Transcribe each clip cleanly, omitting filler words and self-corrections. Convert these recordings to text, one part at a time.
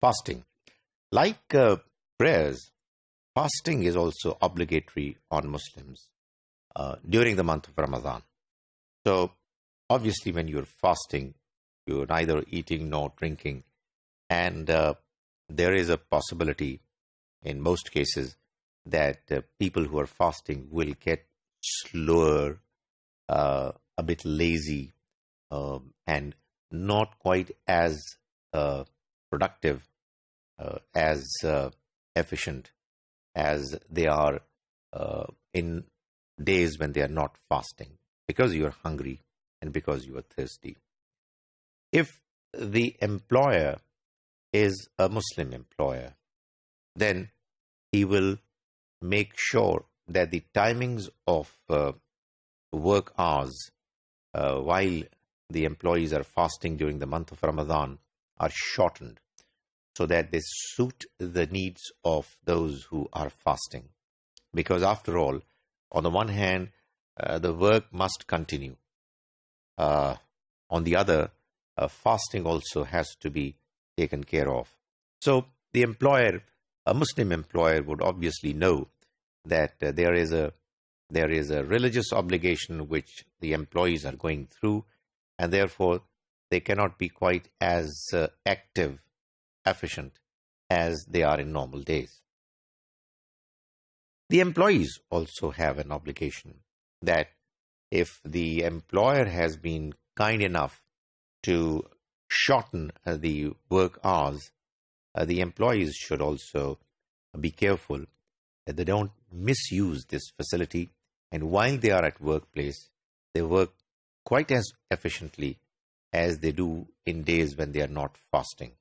Fasting. Like prayers, fasting is also obligatory on Muslims during the month of Ramadan. So, obviously, when you're fasting, you're neither eating nor drinking, and there is a possibility in most cases that people who are fasting will get slower, a bit lazy, and not quite as productive, as efficient as they are in days when they are not fasting, because you are hungry and because you are thirsty. If the employer is a Muslim employer, then he will make sure that the timings of work hours while the employees are fasting during the month of Ramadan are shortened so that they suit the needs of those who are fasting. Because after all, on the one hand, the work must continue. On the other, fasting also has to be taken care of. So the employer, a Muslim employer, would obviously know that there is a religious obligation which the employees are going through, and therefore they cannot be quite as active, efficient as they are in normal days. The employees also have an obligation that if the employer has been kind enough to shorten the work hours, the employees should also be careful that they don't misuse this facility, and while they are at workplace, they work quite as efficiently as they do in days when they are not fasting.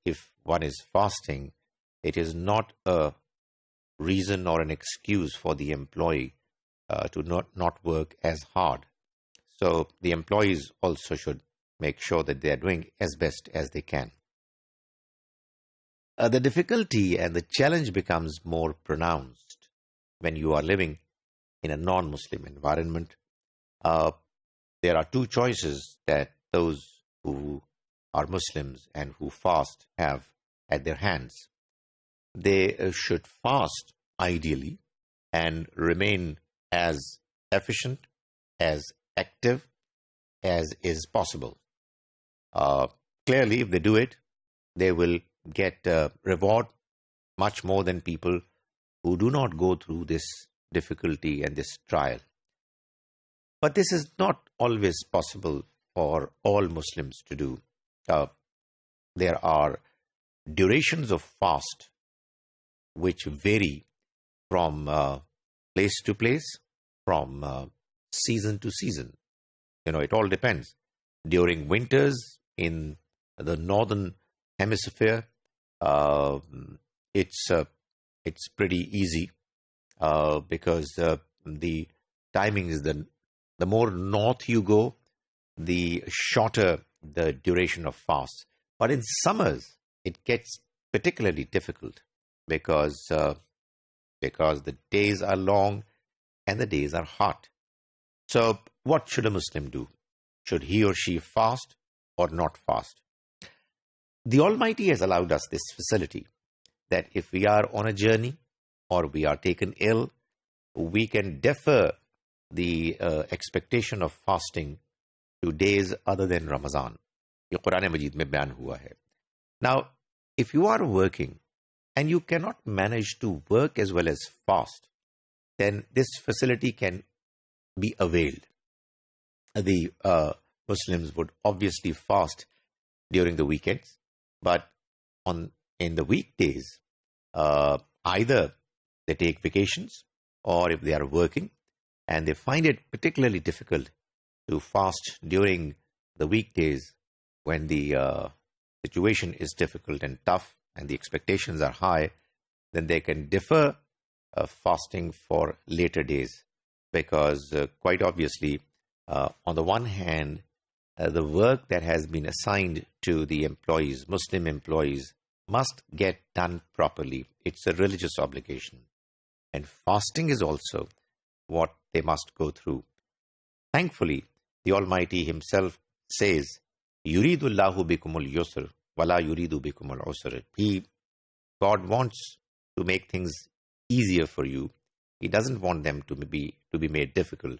If one is fasting, it is not a reason or an excuse for the employee to not work as hard. So the employees also should make sure that they are doing as best as they can. The difficulty and the challenge becomes more pronounced when you are living in a non-Muslim environment. There are two choices that those who are Muslims and who fast have at their hands. They should fast ideally and remain as efficient, as active as is possible. Clearly, if they do it, they will get reward much more than people who do not go through this difficulty and this trial. But this is not always possible for all Muslims to do. There are durations of fast which vary from place to place, from season to season. It all depends. During winters in the northern hemisphere, it's pretty easy because the timing is the more north you go, the shorter the duration of fast. But in summers, it gets particularly difficult because the days are long and the days are hot. So what should a Muslim do? Should he or she fast or not fast? The Almighty has allowed us this facility that if we are on a journey or we are taken ill, we can defer the expectation of fasting to days other than Ramadan. ये कुरान मजीद में बयान हुआ है. Now, if you are working and you cannot manage to work as well as fast, then this facility can be availed. The Muslims would obviously fast during the weekends, but in the weekdays, either they take vacations or if they are working and they find it particularly difficult to fast during the weekdays when the situation is difficult and tough and the expectations are high, then they can defer fasting for later days because quite obviously, on the one hand, the work that has been assigned to the employees, Muslim employees, must get done properly. It's a religious obligation. And fasting is also what they must go through. Thankfully, the Almighty Himself says, Yuridullahu bikumul yusr وَلَا يُرِيدُ بِكُمُ الْعُسْرَ. God wants to make things easier for you. He doesn't want them to be made difficult.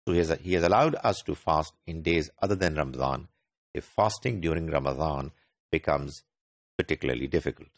So he has allowed us to fast in days other than Ramadan if fasting during Ramadan becomes particularly difficult.